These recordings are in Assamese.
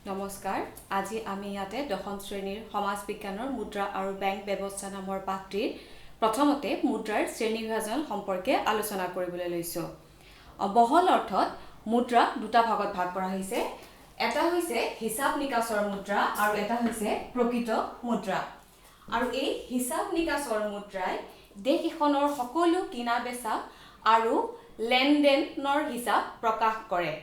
নমস্কাৰ আজি আমি ইয়াতে দশম শ্ৰেণীৰ সমাজ বিজ্ঞানৰ মুদ্ৰা আৰু বেংক ব্যৱস্থা নামৰ পাঠটিৰ প্ৰথমতে মুদ্ৰাৰ শ্ৰেণী বিভাজন সম্পৰ্কে আলোচনা কৰিবলৈ লৈছো বহল অৰ্থত মুদ্ৰা দুটা ভাগত ভাগ কৰা হৈছে এটা হৈছে হিসাব নিকাচৰ মুদ্ৰা আৰু এটা হৈছে প্ৰকৃত মুদ্ৰা আৰু এই হিসাব নিকাচৰ মুদ্ৰাই দেশ এখনৰ সকলো কিনা বেচা আৰু লেনদেনৰ হিসাব প্ৰকাশ কৰে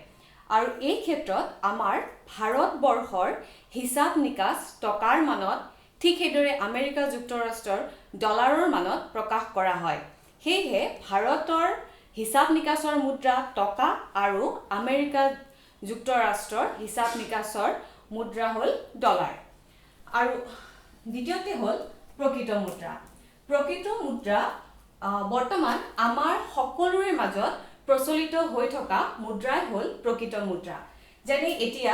আৰু এই ক্ষেত্ৰত আমাৰ ভাৰতবৰ্ষৰ হিসাব নিকাচ টকাৰ মানত ঠিক হেদৰে আমেৰিকা যুক্তৰাষ্ট্ৰৰ ডলাৰৰ মানত প্ৰকাশ কৰা হয় হেহে ভাৰতৰ হিসাব নিকাচৰ মুদ্ৰা টকা আৰু আমেৰিকা যুক্তৰাষ্ট্ৰৰ হিসাব নিকাচৰ মুদ্ৰা হল ডলাৰ আৰু দ্বিতীয়তে হল প্ৰকৃত মুদ্ৰা বৰ্তমান আমাৰ সকলোৰে মাজত প্ৰচলিত হৈ থকা মুদ্ৰাই হল প্ৰকৃত মুদ্ৰা যেনে এতিয়া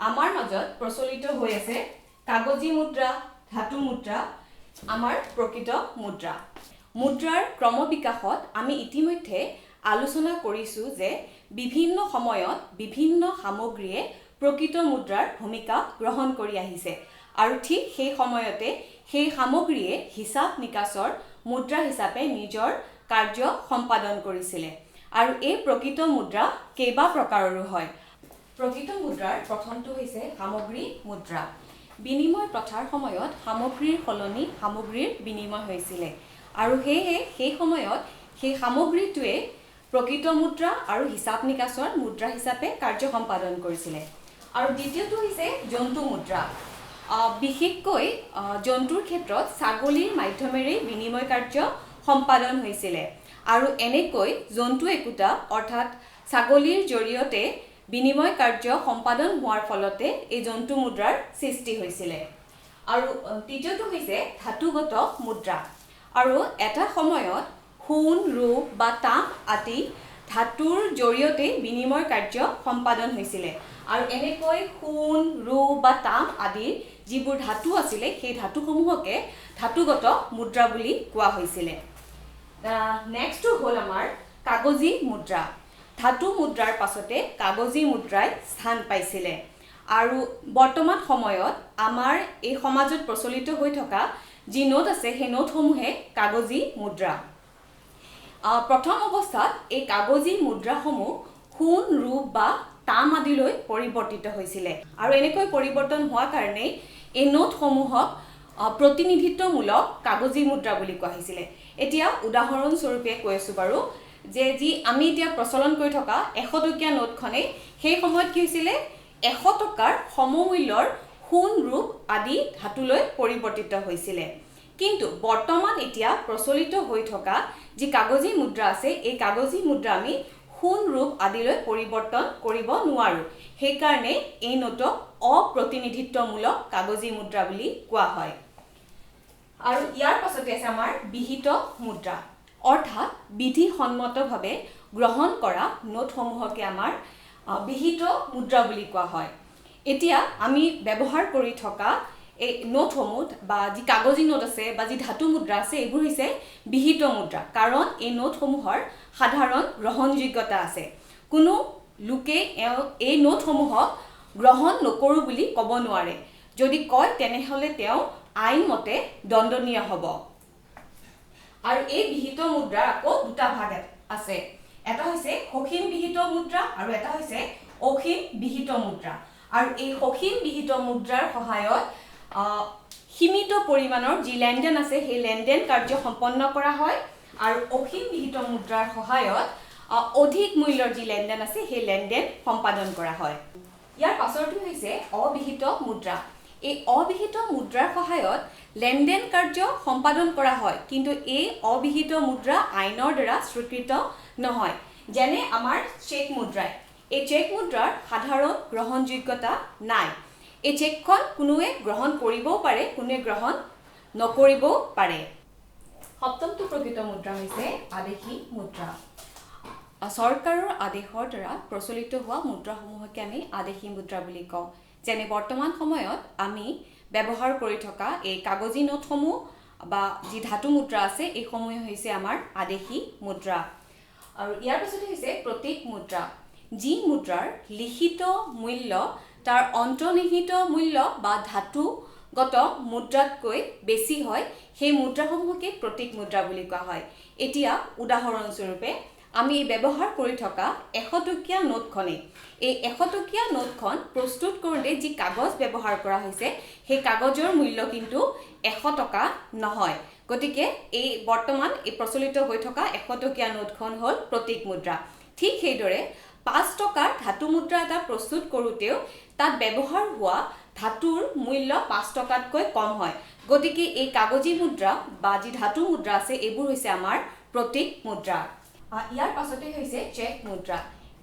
আমাৰ মাজত প্ৰচলিত হৈ আছে কাগজী মুদ্ৰা ধাতু মুদ্ৰা আমাৰ প্ৰকৃত মুদ্ৰাৰ ক্ৰমবিকাশত আমি ইতিমধ্যে আলোচনা কৰিছো যে বিভিন্ন সময়ত বিভিন্ন সামগ্ৰীয়ে প্ৰকৃত মুদ্ৰাৰ ভূমিকা গ্ৰহণ কৰি আহিছে আৰু ঠিক সেই সময়তে সেই সামগ্ৰীয়ে হিসাব নিকাচৰ মুদ্ৰা হিচাপে নিজৰ কাৰ্য সম্পাদন কৰিছিলে আৰু এই প্ৰকৃত মুদ্ৰা কেইবা প্ৰকাৰৰো হয় প্ৰকৃত মুদ্ৰাৰ প্ৰথমটো হৈছে সামগ্ৰী মুদ্ৰা বিনিময় প্ৰথাৰ সময়ত সামগ্ৰীৰ সলনি সামগ্ৰীৰ বিনিময় হৈছিলে আৰু সেই সময়ত সেই সামগ্ৰীটোৱে প্ৰকৃত মুদ্ৰা আৰু হিসাব নিকাচৰ মুদ্ৰা হিচাপে কাৰ্য সম্পাদন কৰিছিলে আৰু দ্বিতীয়টো হৈছে জন্তু মুদ্ৰা বিশেষকৈ জন্তুৰ ক্ষেত্ৰত ছাগলীৰ মাধ্যমেৰে বিনিময় কাৰ্য সম্পাদন হৈছিলে আৰু এনেকৈ জন্তু একোটা অৰ্থাৎ ছাগলীৰ জৰিয়তে বিনিময় কাৰ্য সম্পাদন হোৱাৰ ফলতে এই জন্তু মুদ্ৰাৰ সৃষ্টি হৈছিলে আৰু তৃতীয়টো হৈছে ধাতুগত মুদ্ৰা আৰু এটা সময়ত সোণ ৰূপ বা তাম আদি ধাতুৰ জৰিয়তে বিনিময় কাৰ্য সম্পাদন হৈছিলে আৰু এনেকৈ সোণ ৰূপ বা তাম আদিৰ যিবোৰ ধাতু আছিলে সেই ধাতুসমূহকে ধাতুগত মুদ্ৰা বুলি কোৱা হৈছিলে নেক্সটটো হল আমাৰ কাগজী মুদ্ৰা ধাতু মুদ্ৰাৰ পাছতে কাগজী মুদ্ৰাই স্থান পাইছিলে আৰু বৰ্তমান সময়ত আমাৰ এই সমাজত প্ৰচলিত হৈ থকা যি নোট আছে সেই নোটসমূহে কাগজী মুদ্ৰা প্ৰথম অৱস্থাত এই কাগজী মুদ্ৰাসমূহ সোণ ৰূপ বা তাম আদিলৈ পৰিৱৰ্তিত হৈছিলে আৰু এনেকৈ পৰিৱৰ্তন হোৱা কাৰণে এই নোটসমূহক প্ৰতিনিধিত্বমূলক কাগজী মুদ্ৰা বুলি কোৱা হৈছিলে এতিয়া উদাহৰণ স্বৰূপে কৈ আছো বাৰু যে যি আমি এতিয়া প্ৰচলন কৰি থকা 100 টকীয়া নোটখনে সেই সময়ত কি হৈছিলে 100 টকাৰ সমমূল্যৰ সোণ ৰূপ আদি ধাতুলৈ পৰিৱৰ্তিত হৈছিলে কিন্তু বৰ্তমান এতিয়া প্ৰচলিত হৈ থকা যি কাগজী মুদ্ৰা আছে এই কাগজী মুদ্ৰা আমি সোণ ৰূপ আদিলৈ পৰিৱৰ্তন কৰিব নোৱাৰো সেই কাৰণে এই নোটক অপ্ৰতিনিধিত্বমূলক কাগজী মুদ্ৰা বুলি কোৱা হয় আৰু ইয়াৰ পাছতে আছে আমাৰ বিহিত মুদ্ৰা অৰ্থাৎ বিধিসন্মতভাৱে গ্ৰহণ কৰা নোটসমূহকে আমাৰ বিহিত মুদ্ৰা বুলি কোৱা হয় এতিয়া আমি ব্যৱহাৰ কৰি থকা এই নোটসমূহ বা যি কাগজী নোট আছে বা যি ধাতু মুদ্ৰা আছে এইবোৰ হৈছে বিহিত মুদ্ৰা কাৰণ এই নোটসমূহৰ সাধাৰণ গ্ৰহণযোগ্যতা আছে কোনো লোকে এই নোটসমূহক গ্ৰহণ নকৰো বুলি ক'ব নোৱাৰে যদি কয় তেনেহলে তেওঁ আইনমতে দণ্ডনীয় হ'ব আৰু এই বিহিত মুদ্ৰাৰ আকৌ দুটা ভাগ আছে এটা হৈছে সসীম বিহিত মুদ্ৰা আৰু এটা হৈছে অসীম বিহিত মুদ্ৰা আৰু এই সসীম বিহিত মুদ্ৰাৰ সহায়ত সীমিত পৰিমাণৰ যি লেনদেন আছে সেই লেনদেন কাৰ্য সম্পন্ন কৰা হয় আৰু অসীম বিহিত মুদ্ৰাৰ সহায়ত অধিক মূল্যৰ যি লেনদেন আছে সেই লেনদেন সম্পাদন কৰা হয় ইয়াৰ পাছৰটো হৈছে অবিহিত মুদ্ৰা এই অবিহিত মুদ্ৰাৰ সহায়ত লেনদেন কাৰ্য সম্পাদন কৰা হয় কিন্তু এই অবিহিত মুদ্ৰা আইনৰ দ্বাৰা স্বীকৃত নহয় যেনে আমাৰ চেক মুদ্ৰাই এই চেক মুদ্ৰাৰ সাধাৰণ গ্ৰহণযোগ্যতা নাই এই চেকখন কোনোৱে গ্ৰহণ কৰিবও পাৰে কোনোৱে গ্ৰহণ নকৰিবও পাৰে সপ্তমটো প্ৰকৃত মুদ্ৰা হৈছে আদেশী মুদ্ৰা চৰকাৰৰ আদেশৰ দ্বাৰা প্ৰচলিত হোৱা মুদ্ৰাসমূহকে আমি আদেশী মুদ্ৰা বুলি কওঁ যেনে বৰ্তমান সময়ত আমি ব্যৱহাৰ কৰি থকা এই কাগজী নোটসমূহ বা যি ধাতু মুদ্ৰা আছে এইসমূহ হৈছে আমাৰ আদেশী মুদ্ৰা আৰু ইয়াৰ পিছতে হৈছে প্ৰতীক মুদ্ৰা যি মুদ্ৰাৰ লিখিত মূল্য তাৰ অন্তৰ্নিহিত মূল্য বা ধাতুগত মুদ্ৰাতকৈ বেছি হয় সেই মুদ্ৰাসমূহকে প্ৰতীক মুদ্ৰা বুলি কোৱা হয়। এতিয়া উদাহৰণস্বৰূপে আমি ব্যৱহাৰ কৰি থকা 100 টকীয়া নোটখনে এই 100 টকীয়া নোটখন প্ৰস্তুত কৰোঁতে যি কাগজ ব্যৱহাৰ কৰা হৈছে সেই কাগজৰ মূল্য কিন্তু 100 টকা নহয়। গতিকে এই বৰ্তমান এই প্ৰচলিত হৈ থকা 100 টকীয়া নোটখন হ'ল প্ৰতীক মুদ্ৰা। ঠিক সেইদৰে 5 টকাৰ ধাতু মুদ্ৰা এটা প্ৰস্তুত কৰোঁতেও তাত ব্যৱহাৰ হোৱা ধাতুৰ মূল্য 5 টকাতকৈ কম হয়। গতিকে এই কাগজী মুদ্ৰা বা যি ধাতু মুদ্ৰা আছে এইবোৰ হৈছে আমাৰ প্ৰতীক মুদ্ৰা। ইয়াৰ পাছতে হৈছে চেক মুদ্ৰা।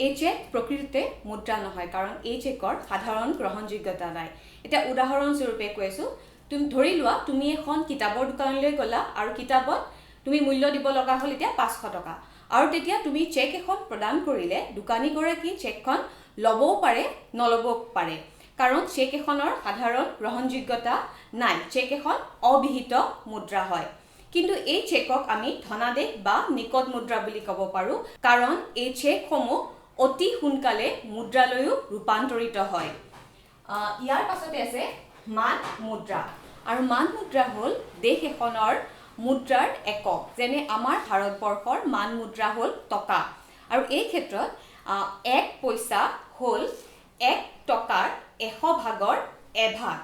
এই চেক প্ৰকৃততে মুদ্ৰা নহয়, কাৰণ এই চেকৰ সাধাৰণ গ্ৰহণযোগ্যতা নাই। এতিয়া উদাহৰণস্বৰূপে কৈছোঁ, তুমি ধৰি লোৱা তুমি এখন কিতাপৰ দোকানলৈ গ'লা আৰু কিতাপত তুমি মূল্য দিব লগা হ'ল এতিয়া 500 টকা, আৰু তেতিয়া তুমি চেক এখন প্ৰদান কৰিলে দোকানীগৰাকী চেকখন ল'বও পাৰে নল'বও পাৰে, কাৰণ চেক এখনৰ সাধাৰণ গ্ৰহণযোগ্যতা নাই। চেক এখন অবিহিত মুদ্ৰা হয়। কিন্তু এই চেকক আমি ধনাদেশ বা নিকট মুদ্ৰা বুলি ক'ব পাৰোঁ, কাৰণ এই চেকসমূহ অতি সোনকালে মুদ্ৰালৈও ৰূপান্তৰিত হয়। ইয়াৰ পাছতে আছে মান মুদ্ৰা। আৰু মান মুদ্ৰা হ'ল দেশ এখনৰ মুদ্ৰাৰ একক। যেনে আমাৰ ভাৰতবৰ্ষৰ মান মুদ্ৰা হ'ল টকা, আৰু এই ক্ষেত্ৰত 1 পইচা হ'ল 1 টকাৰ 100 ভাগৰ এভাগ।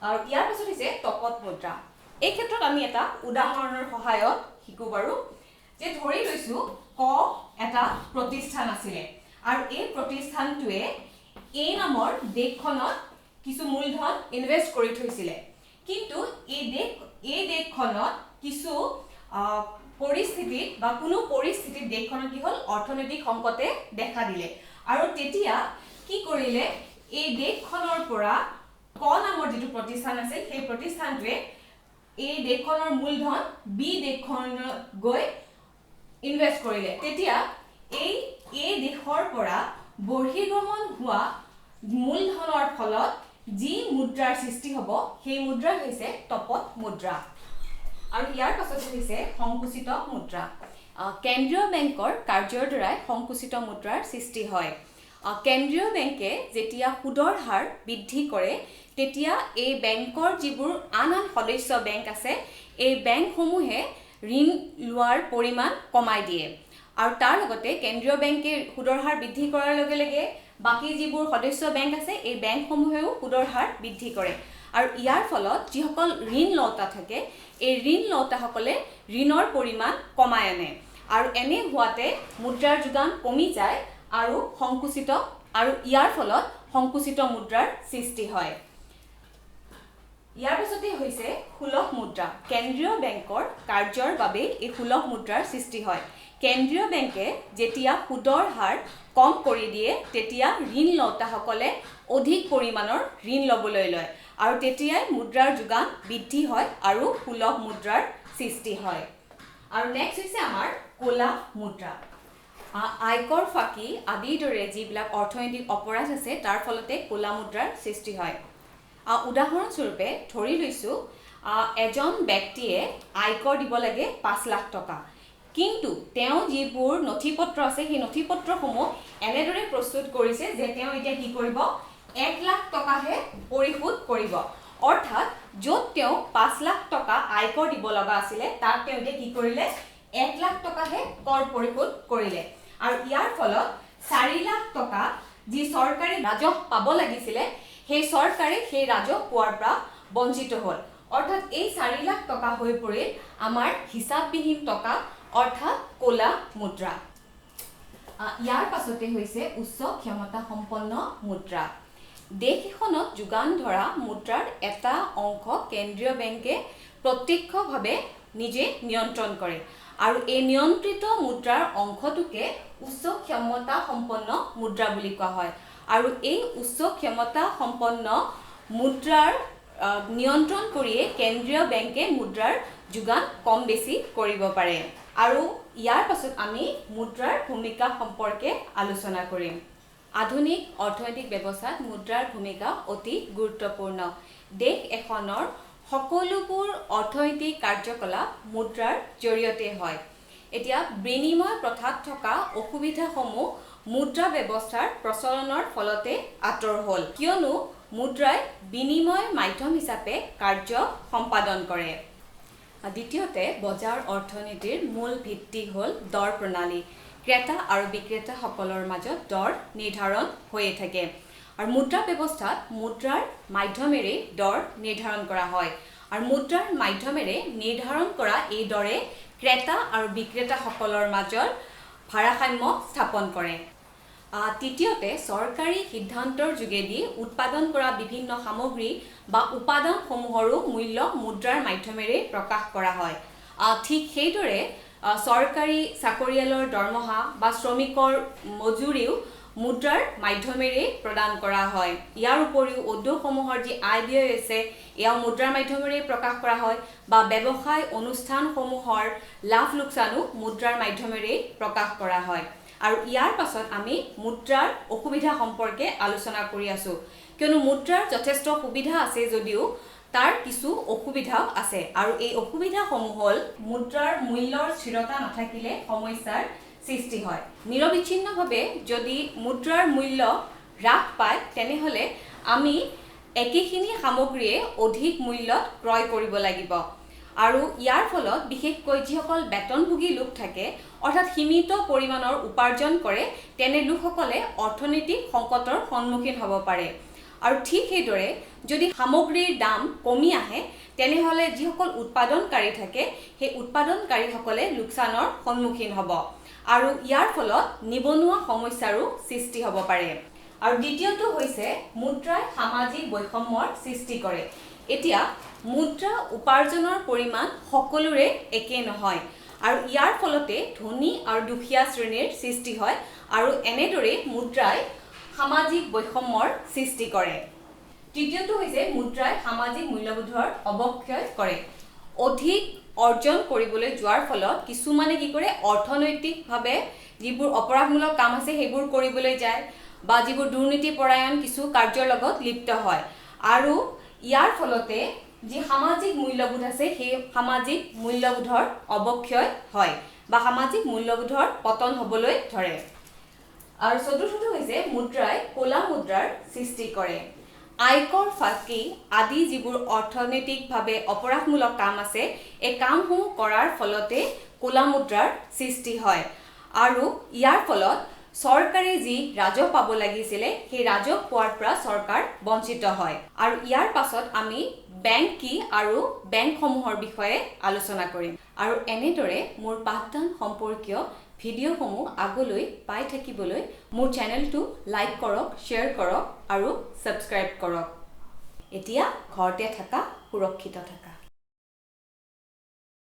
আৰু ইয়াৰ পাছত হৈছে টকত মুদ্ৰা। এই ক্ষেত্ৰত আমি এটা উদাহৰণৰ সহায়ত শিকো বাৰু, যে ধৰি লৈছোঁ ক এটা প্ৰতিষ্ঠান আছিলে, আৰু এই প্ৰতিষ্ঠানটোৱে এ নামৰ দেশখনত কিছু মূলধন ইনভেষ্ট কৰি থৈছিলে। কিন্তু এই দেশখনত কিছু পৰিস্থিতিত বা কোনো পৰিস্থিতিত দেশখনত কি হ'ল, অৰ্থনৈতিক সংকটে দেখা দিলে, আৰু তেতিয়া কি কৰিলে, এই দেশখনৰ পৰা ক নামৰ যিটো প্ৰতিষ্ঠান আছিল সেই প্ৰতিষ্ঠানটোৱে এই দেশখনৰ মূলধন বি দেশখনত গৈ ইনভেষ্ট কৰিলে। তেতিয়া এই দেশৰ পৰা বহিৰ্গমন হোৱা মূলধনৰ ফলত যি মুদ্ৰাৰ সৃষ্টি হ'ব সেই মুদ্ৰা হৈছে টপত মুদ্ৰা। আৰু ইয়াৰ পাছতে হৈছে সংকুচিত মুদ্ৰা। কেন্দ্ৰীয় বেংকৰ কাৰ্যৰ দ্বাৰাই সংকুচিত মুদ্ৰাৰ সৃষ্টি হয়। কেন্দ্ৰীয় বেংকে যেতিয়া সুদৰ হাৰ বৃদ্ধি কৰে তেতিয়া এই বেংকৰ যিবোৰ আন সদস্য বেংক আছে এই বেংকসমূহে ঋণ লোৱাৰ পৰিমাণ কমাই দিয়ে, আৰু তাৰ লগতে কেন্দ্ৰীয় বেংকে সুদৰ হাৰ বৃদ্ধি কৰাৰ লগে লগে বাকী যিবোৰ সদস্য বেংক আছে এই বেংকসমূহেও সুদৰ হাৰ বৃদ্ধি কৰে, আৰু ইয়াৰ ফলত যিসকল ঋণ লওঁতা থাকে এই ঋণ লওঁতাসকলে ঋণৰ পৰিমাণ কমাই আনে, আৰু এনে হোৱাতে মুদ্ৰাৰ যোগান কমি যায় আৰু ইয়াৰ ফলত সংকুচিত মুদ্ৰাৰ সৃষ্টি হয়। ইয়াৰ পাছতে হৈছে সুলভ মুদ্ৰা। কেন্দ্ৰীয় বেংকৰ কাৰ্যৰ বাবে এই সুলভ মুদ্ৰাৰ সৃষ্টি হয়। কেন্দ্ৰীয় বেংকে যেতিয়া সুদৰ হাৰ কম কৰি দিয়ে তেতিয়া ঋণ লওঁতাসকলে অধিক পৰিমাণৰ ঋণ ল'বলৈ লয়, আৰু তেতিয়াই মুদ্ৰাৰ যোগান বৃদ্ধি হয় আৰু সুলভ মুদ্ৰাৰ সৃষ্টি হয়। আৰু নেক্সট হৈছে আমাৰ ক'লা মুদ্ৰা। আয়কৰ ফাঁকি আদিৰ দৰে যিবিলাক অৰ্থনৈতিক অপৰাধ আছে তাৰ ফলতে ক'লা মুদ্ৰাৰ সৃষ্টি হয়। উদাহৰণস্বৰূপে ধৰি লৈছোঁ এজন ব্যক্তিয়ে আয়কৰ দিব লাগে 5 লাখ টকা, কিন্তু তেওঁ যিবোৰ নথি পত্ৰ আছে সেই নথি পত্ৰসমূহ এনেদৰে প্ৰস্তুত কৰিছে যে তেওঁ এতিয়া কি কৰিব, 1 লাখ টকাহে পৰিশোধ কৰিব। অৰ্থাৎ য'ত তেওঁ 5 লাখ টকা আয়কৰ দিব লগা আছিলে তাক তেওঁ এতিয়া কি কৰিলে, 1 লাখ টকাহে কৰ পৰিশোধ কৰিলে, আৰু ইয়াৰ ফলত 4 লাখ টকা যি চৰকাৰী ৰাজহ পাব লাগিছিলে সেই চৰকাৰে সেই ৰাজহ পোৱাৰ পৰা বঞ্চিত হ'ল। অৰ্থাৎ এই 4 লাখ টকা হৈ পৰিল আমাৰ হিচাপবিহীন টকা, অৰ্থাৎ ক'লা মুদ্ৰা। ইয়াৰ পাছতে হৈছে উচ্চ ক্ষমতা সম্পন্ন মুদ্ৰা। দেশ এখনত যোগান ধৰা মুদ্ৰাৰ এটা অংশ কেন্দ্ৰীয় বেংকে প্ৰত্যক্ষভাৱে নিজে নিয়ন্ত্ৰণ কৰে, আৰু এই নিয়ন্ত্ৰিত মুদ্ৰাৰ অংশটোকে উচ্চ ক্ষমতা সম্পন্ন মুদ্ৰা বুলি কোৱা হয়। আৰু এই উচ্চ ক্ষমতা সম্পন্ন মুদ্ৰাৰ নিয়ন্ত্ৰণ কৰিয়ে কেন্দ্ৰীয় বেংকে মুদ্ৰাৰ যোগান কম বেছি কৰিব পাৰে। আৰু ইয়াৰ পাছত আমি মুদ্ৰাৰ ভূমিকা সম্পৰ্কে আলোচনা কৰিম। আধুনিক অৰ্থনৈতিক ব্যৱস্থাত মুদ্ৰাৰ ভূমিকা অতি গুৰুত্বপূৰ্ণ। দেশ এখনৰ সকলোবোৰ অৰ্থনৈতিক কাৰ্যকলাপ মুদ্ৰাৰ জৰিয়তে হয়। এতিয়া বিনিময় প্ৰথাত থকা অসুবিধাসমূহ মুদ্ৰা ব্যৱস্থাৰ প্ৰচলনৰ ফলতে আঁতৰ হ'ল, কিয়নো মুদ্ৰাই বিনিময় মাধ্যম হিচাপে কাৰ্য সম্পাদন কৰে। দ্বিতীয়তে বজাৰ অৰ্থনীতিৰ মূল ভিত্তি হ'ল দৰ প্ৰণালী। ক্ৰেতা আৰু বিক্ৰেতাসকলৰ মাজত দৰ নিৰ্ধাৰণ হৈয়ে থাকে। আৰু মুদ্ৰা ব্যৱস্থাত মুদ্ৰাৰ মাধ্যমেৰে দৰ নিৰ্ধাৰণ কৰা হয়। আৰু মুদ্ৰাৰ মাধ্যমেৰে নিৰ্ধাৰণ কৰা এই দৰে ক্ৰেতা আৰু বিক্ৰেতাসকলৰ মাজত ভাৰসাম্য স্থাপন কৰে। তৃতীয়তে চৰকাৰী সিদ্ধান্তৰ যোগেদি উৎপাদন কৰা বিভিন্ন সামগ্ৰী বা উপাদানসমূহৰো মূল্য মুদ্ৰাৰ মাধ্যমেৰে প্ৰকাশ কৰা হয়। ঠিক সেইদৰে চৰকাৰী চাকৰিয়ালৰ দৰমহা বা শ্ৰমিকৰ মজুৰিও মুদ্ৰাৰ মাধ্যমেৰে প্ৰদান কৰা হয়। ইয়াৰ উপৰিও উদ্যোগসমূহৰ যি আয় ব্যয় আছে এয়াও মুদ্ৰাৰ মাধ্যমেৰে প্ৰকাশ কৰা হয়, বা ব্যৱসায় অনুষ্ঠানসমূহৰ লাভ লোকচানো মুদ্ৰাৰ মাধ্যমেৰে প্ৰকাশ কৰা হয়। আৰু ইয়াৰ পাছত আমি মুদ্ৰাৰ অসুবিধা সম্পৰ্কে আলোচনা কৰি আছোঁ, কিয়নো মুদ্ৰাৰ যথেষ্ট সুবিধা আছে যদিও তাৰ কিছু অসুবিধাও আছে। আৰু এই অসুবিধাসমূহ হ'ল মুদ্ৰাৰ মূল্যৰ স্থিৰতা নাথাকিলে সমস্যাৰ সৃষ্টি হয়। নিৰবিচ্ছিন্নভাৱে যদি মুদ্ৰাৰ মূল্য হ্ৰাস পায় তেনেহ'লে আমি একেখিনি সামগ্ৰীয়ে অধিক মূল্যত ক্ৰয় কৰিব লাগিব। আৰু ইয়াৰ ফলত বিশেষকৈ যিসকল বেতনভোগী লোক থাকে, অৰ্থাৎ সীমিত পৰিমাণৰ উপাৰ্জন কৰে, তেনে লোকসকলে অৰ্থনৈতিক সংকটৰ সন্মুখীন হ'ব পাৰে। আৰু ঠিক সেইদৰে যদি সামগ্ৰীৰ দাম কমি আহে তেনেহ'লে যিসকল উৎপাদনকাৰী থাকে সেই উৎপাদনকাৰীসকলে লোকচানৰ সন্মুখীন হ'ব, আৰু ইয়াৰ ফলত নিবনুৱা সমস্যাৰো সৃষ্টি হ'ব পাৰে। আৰু দ্বিতীয়টো হৈছে মুদ্ৰাই সামাজিক বৈষম্যৰ সৃষ্টি কৰে। এতিয়া মুদ্ৰা উপাৰ্জনৰ পৰিমাণ সকলোৰে একে নহয়, আৰু ইয়াৰ ফলতে ধনী আৰু দুখীয়া শ্ৰেণীৰ সৃষ্টি হয়, আৰু এনেদৰে মুদ্ৰাই সামাজিক বৈষম্যৰ সৃষ্টি কৰে। তৃতীয়টো হৈছে মুদ্ৰাই সামাজিক মূল্যবোধৰ অৱক্ষয় কৰে। অধিক অৰ্জন কৰিবলৈ যোৱাৰ ফলত কিছুমানে কি কৰে, অৰ্থনৈতিকভাৱে যিবোৰ অপৰাধমূলক কাম আছে সেইবোৰ কৰিবলৈ যায়, বা যিবোৰ দুৰ্নীতিপৰায়ণ কিছু কাৰ্যৰ লগত লিপ্ত হয়। আৰু ইয়াৰ ফলতে যি সামাজিক মূল্যবোধ আছে সেই সামাজিক মূল্যবোধৰ অৱক্ষয় হয়, বা সামাজিক মূল্যবোধৰ পতন হ'বলৈ ধৰে। আৰু চতুৰ্থটো হৈছে মুদ্ৰাই ক'লা মুদ্ৰাৰ সৃষ্টি কৰে। আয়কৰ ফাঁকি আদি যিবোৰ অৰ্থনৈতিকভাৱে অপৰাধমূলক কাম আছে এই কামসমূহ কৰাৰ ফলতে ক'লা মুদ্ৰাৰ সৃষ্টি হয়। আৰু ইয়াৰ ফলত চৰকাৰে যি ৰাজহ পাব লাগিছিলে সেই ৰাজহ পোৱাৰ পৰা চৰকাৰ বঞ্চিত হয়। আৰু ইয়াৰ পাছত আমি বেংক কি আৰু বেংকসমূহৰ বিষয়ে আলোচনা কৰিম। আৰু এনেদৰে মোৰ পাঠদান সম্পৰ্কীয় ভিডিঅ'সমূহ আগলৈ পাই থাকিবলৈ মোৰ চেনেলটো লাইক কৰক, শ্বেয়াৰ কৰক আৰু ছাবস্ক্ৰাইব কৰক। এতিয়া ঘৰতে থাকা, সুৰক্ষিত থাকা।